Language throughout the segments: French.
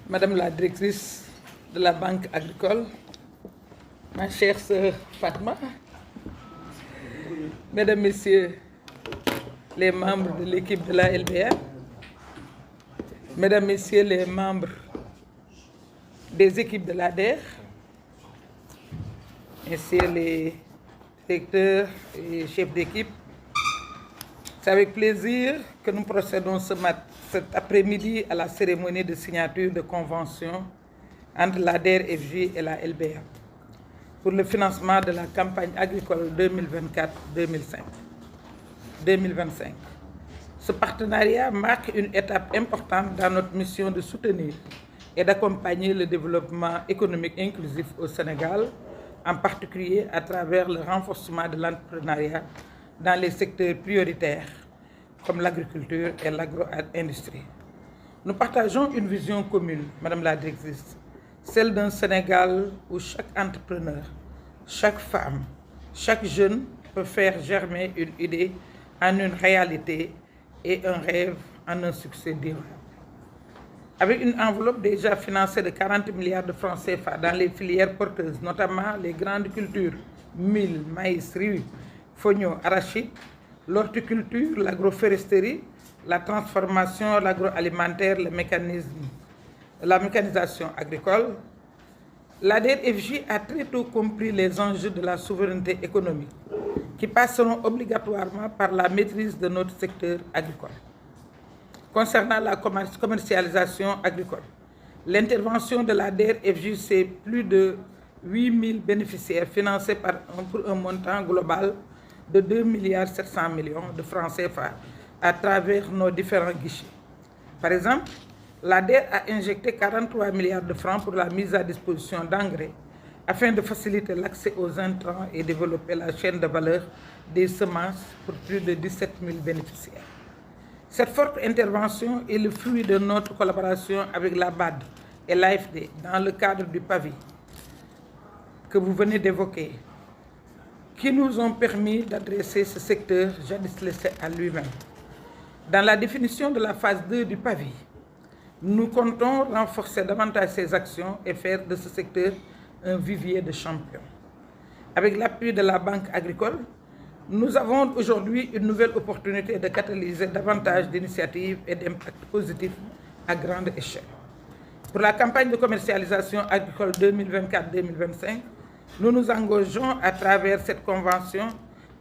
Madame la directrice de la Banque agricole, ma chère sœur Fatma, Mesdames, Messieurs les membres de l'équipe de la LBA, Mesdames, Messieurs les membres des équipes de l'ADER, Messieurs les directeurs et chefs d'équipe, c'est avec plaisir que nous procédons cet après-midi à la cérémonie de signature de convention entre l'ADER FJ et la LBA pour le financement de la campagne agricole 2024-2025. Ce partenariat marque une étape importante dans notre mission de soutenir et d'accompagner le développement économique inclusif au Sénégal, en particulier à travers le renforcement de l'entrepreneuriat dans les secteurs prioritaires comme l'agriculture et l'agro-industrie. Nous partageons une vision commune, Madame la Directrice, celle d'un Sénégal où chaque entrepreneur, chaque femme, chaque jeune peut faire germer une idée en une réalité et un rêve en un succès durable. Avec une enveloppe déjà financée de 40 milliards de francs CFA dans les filières porteuses, notamment les grandes cultures, mil, maïs, riz, fonio, arachide, l'horticulture, l'agroforesterie, la transformation, l'agroalimentaire, la mécanisation agricole, l'ADER-FJ a très tôt compris les enjeux de la souveraineté économique qui passeront obligatoirement par la maîtrise de notre secteur agricole. Concernant la commercialisation agricole, l'intervention de l'ADER-FJ, c'est plus de 8 000 bénéficiaires financés pour un montant global de 2,7 milliards de francs CFA à travers nos différents guichets. Par exemple, l'ADER a injecté 43 milliards de francs pour la mise à disposition d'engrais afin de faciliter l'accès aux intrants et développer la chaîne de valeur des semences pour plus de 17 000 bénéficiaires. Cette forte intervention est le fruit de notre collaboration avec la BAD et l'AFD dans le cadre du PAVI que vous venez d'évoquer, qui nous ont permis d'adresser ce secteur jadis laissé à lui-même. Dans la définition de la phase 2 du PAVI, nous comptons renforcer davantage ces actions et faire de ce secteur un vivier de champions. Avec l'appui de la Banque agricole, nous avons aujourd'hui une nouvelle opportunité de catalyser davantage d'initiatives et d'impacts positifs à grande échelle. Pour la campagne de commercialisation agricole 2024-2025, nous nous engageons à travers cette convention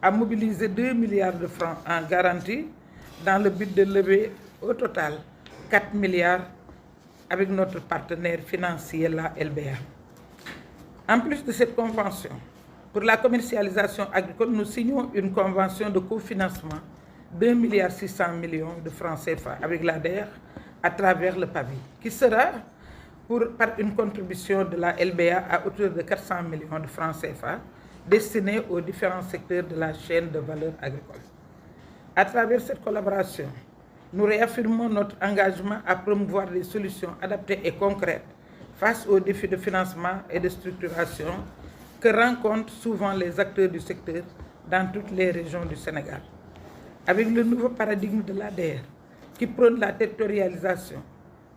à mobiliser 2 milliards de francs en garantie dans le but de lever au total 4 milliards avec notre partenaire financier, la LBA. En plus de cette convention, pour la commercialisation agricole, nous signons une convention de cofinancement d'1,6 milliard de francs CFA avec l'ADER à travers le PAVI, qui sera par une contribution de la LBA à hauteur de 400 millions de francs CFA destinés aux différents secteurs de la chaîne de valeur agricole. À travers cette collaboration, nous réaffirmons notre engagement à promouvoir des solutions adaptées et concrètes face aux défis de financement et de structuration que rencontrent souvent les acteurs du secteur dans toutes les régions du Sénégal. Avec le nouveau paradigme de l'ADER qui prône la territorialisation,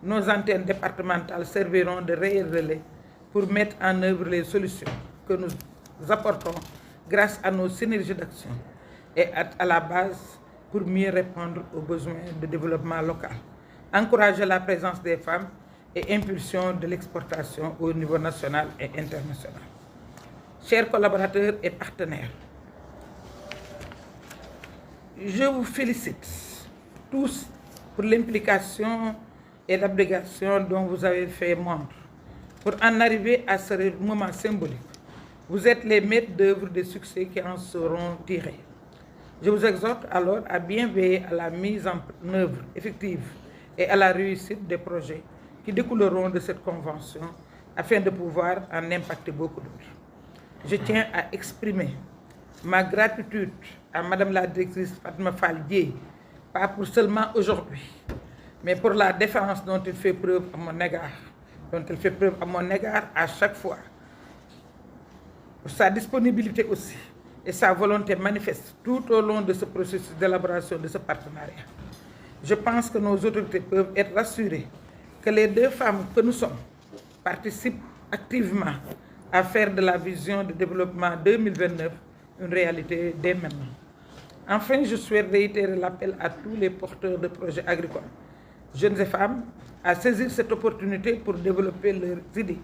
nos antennes départementales serviront de réel relais pour mettre en œuvre les solutions que nous apportons grâce à nos synergies d'action et à la base pour mieux répondre aux besoins de développement local, encourager la présence des femmes et impulsion de l'exportation au niveau national et international. Chers collaborateurs et partenaires, je vous félicite tous pour l'implication et l'abnégation dont vous avez fait montre pour en arriver à ce moment symbolique. Vous êtes les maîtres d'œuvre des succès qui en seront tirés. Je vous exhorte alors à bien veiller à la mise en œuvre effective et à la réussite des projets qui découleront de cette convention afin de pouvoir en impacter beaucoup d'autres. Je tiens à exprimer ma gratitude à Madame la Directrice Fatma Fall Dièye, pas pour seulement aujourd'hui, mais pour la défense dont elle fait preuve à mon égard, à chaque fois, pour sa disponibilité aussi et sa volonté manifeste tout au long de ce processus d'élaboration de ce partenariat. Je pense que nos autorités peuvent être rassurées que les deux femmes que nous sommes participent activement à faire de la vision de développement 2029 une réalité dès maintenant. Enfin, je souhaite réitérer l'appel à tous les porteurs de projets agricoles, jeunes et femmes, à saisir cette opportunité pour développer leurs idées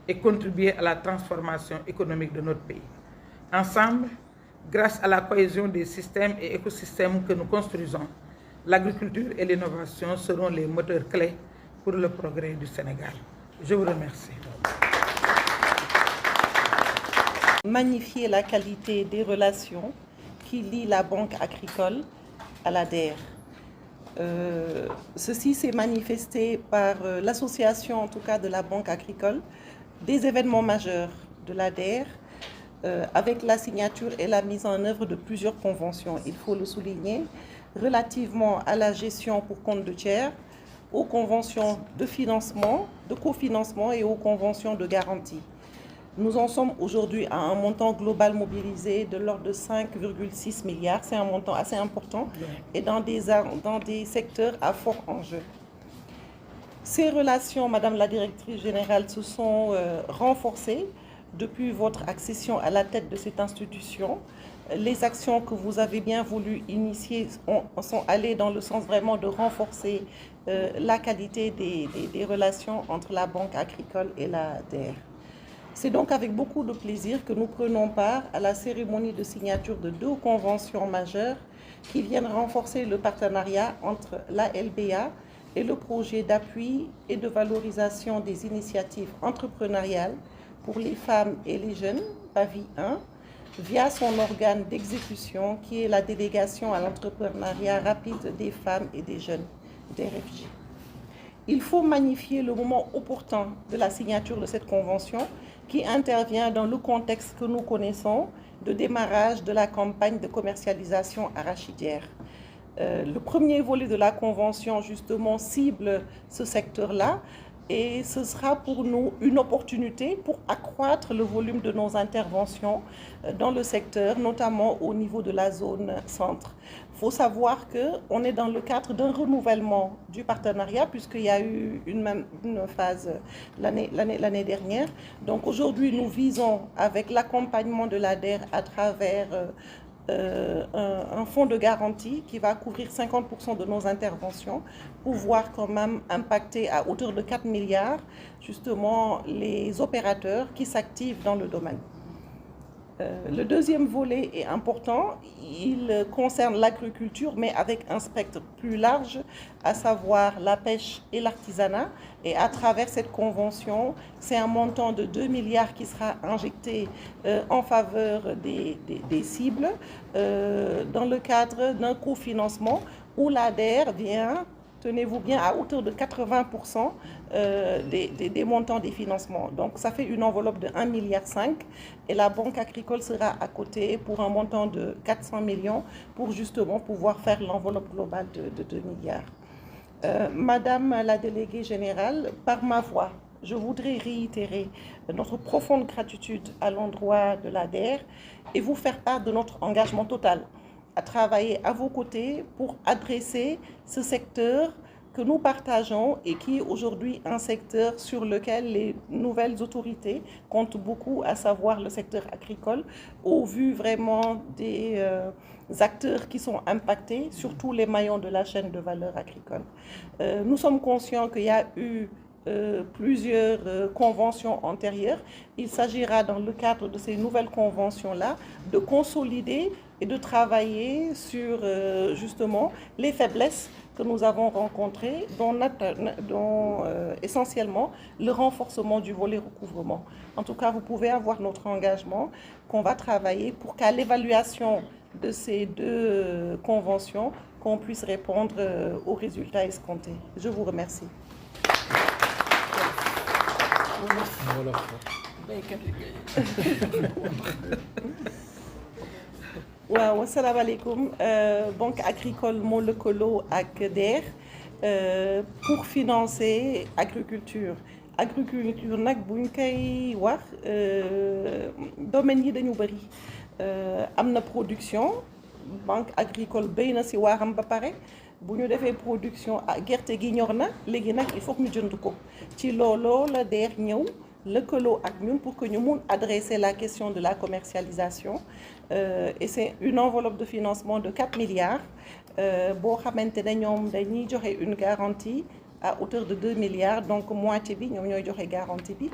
et contribuer à la transformation économique de notre pays. Ensemble, grâce à la cohésion des systèmes et écosystèmes que nous construisons, l'agriculture et l'innovation seront les moteurs clés pour le progrès du Sénégal. Je vous remercie. Magnifier la qualité des relations qui lient la Banque agricole à la DER. Ceci s'est manifesté par l'association, en tout cas de la Banque agricole, des événements majeurs de la DER, avec la signature et la mise en œuvre de plusieurs conventions, il faut le souligner, relativement à la gestion pour compte de tiers, aux conventions de financement, de cofinancement et aux conventions de garantie. Nous en sommes aujourd'hui à un montant global mobilisé de l'ordre de 5,6 milliards. C'est un montant assez important et dans des secteurs à fort enjeu. Ces relations, Madame la Directrice Générale, se sont renforcées depuis votre accession à la tête de cette institution. Les actions que vous avez bien voulu initier sont allées dans le sens vraiment de renforcer la qualité des relations entre la Banque agricole et la DER. C'est donc avec beaucoup de plaisir que nous prenons part à la cérémonie de signature de deux conventions majeures qui viennent renforcer le partenariat entre la LBA et le projet d'appui et de valorisation des initiatives entrepreneuriales pour les femmes et les jeunes, PAVI 1, via son organe d'exécution qui est la délégation à l'entrepreneuriat rapide des femmes et des jeunes, DRFJ. Il faut magnifier le moment opportun de la signature de cette convention qui intervient dans le contexte que nous connaissons de démarrage de la campagne de commercialisation arachidière. Le premier volet de la convention, justement, cible ce secteur-là et ce sera pour nous une opportunité pour accroître le volume de nos interventions dans le secteur, notamment au niveau de la zone centre. Il faut savoir qu'on est dans le cadre d'un renouvellement du partenariat puisqu'il y a eu une phase l'année dernière. Donc aujourd'hui, nous visons avec l'accompagnement de l'ADER à travers un fonds de garantie qui va couvrir 50% de nos interventions, pouvoir quand même impacter à hauteur de 4 milliards justement les opérateurs qui s'activent dans le domaine. Le deuxième volet est important, il concerne l'agriculture mais avec un spectre plus large, à savoir la pêche et l'artisanat. Et à travers cette convention, c'est un montant de 2 milliards qui sera injecté en faveur des cibles dans le cadre d'un cofinancement où l'ADER vient, tenez-vous bien, à hauteur de 80% des montants des financements. Donc ça fait une enveloppe de 1,5 milliard et la Banque agricole sera à côté pour un montant de 400 millions pour justement pouvoir faire l'enveloppe globale de 2 milliards. Madame la déléguée générale, par ma voix, je voudrais réitérer notre profonde gratitude à l'endroit de l'ADER et vous faire part de notre engagement total à travailler à vos côtés pour adresser ce secteur que nous partageons et qui est aujourd'hui un secteur sur lequel les nouvelles autorités comptent beaucoup, à savoir le secteur agricole, au vu vraiment des acteurs qui sont impactés, surtout les maillons de la chaîne de valeur agricole. Nous sommes conscients qu'il y a eu plusieurs conventions antérieures. Il s'agira dans le cadre de ces nouvelles conventions-là de consolider et de travailler sur justement les faiblesses que nous avons rencontrées, dont essentiellement le renforcement du volet recouvrement. En tout cas, vous pouvez avoir notre engagement qu'on va travailler pour qu'à l'évaluation de ces deux conventions, qu'on puisse répondre aux résultats escomptés. Je vous remercie. waaw asalaamaaleykum Banque agricole moo lëkkaloo ak DER pour financer agriculture nag buñ koy wax domaines yi dañu bëri am na production Banque agricole béy na si waaram ba pare bu ñu defee production gerte gi ñor na léegi nag il faut que ñu jënd ko ci looloo la DER ñëw lëkkaloo ak ñun pour que ñu mun adresser la question de la commercialisation et c'est une enveloppe de financement de 4 milliards boo xamante ne ñoom dañuy joxe une garantie à hauteur de 2 milliards donc moitié bi ñoom ñooy joxe garantie bi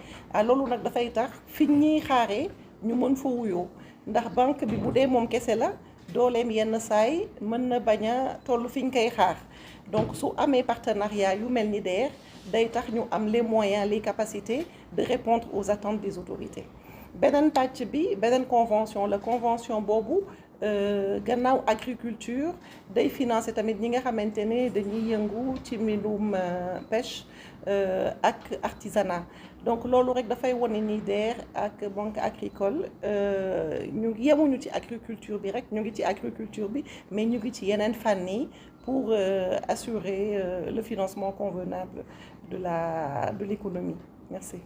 loolu nag dafay tax fi ñuy xaaree ñu mën fa wuyoo ndax banque bi bu dee moom kese la dooleem yenn saay mën na bañ a toll fi ñu koy xaar donc su amee partenariat yu mel ni DER day tax ñu am les moyens les capacités de répondre aux attentes des autorités beneen pàcc bi beneen convention la convention boobu gannaaw agriculture day financer tamit ñi nga xamante ne dañuy yëngu ci mbirum pêche ak artisanat donc loolu rek dafay wane ni DER ak banque agricole ñu yemuñu ci agriculture bi rek ñu ngi ci agriculture bi mais ñu ngi ci yeneen fànn yi pour assurer le financement convenable de l'économie. Merci.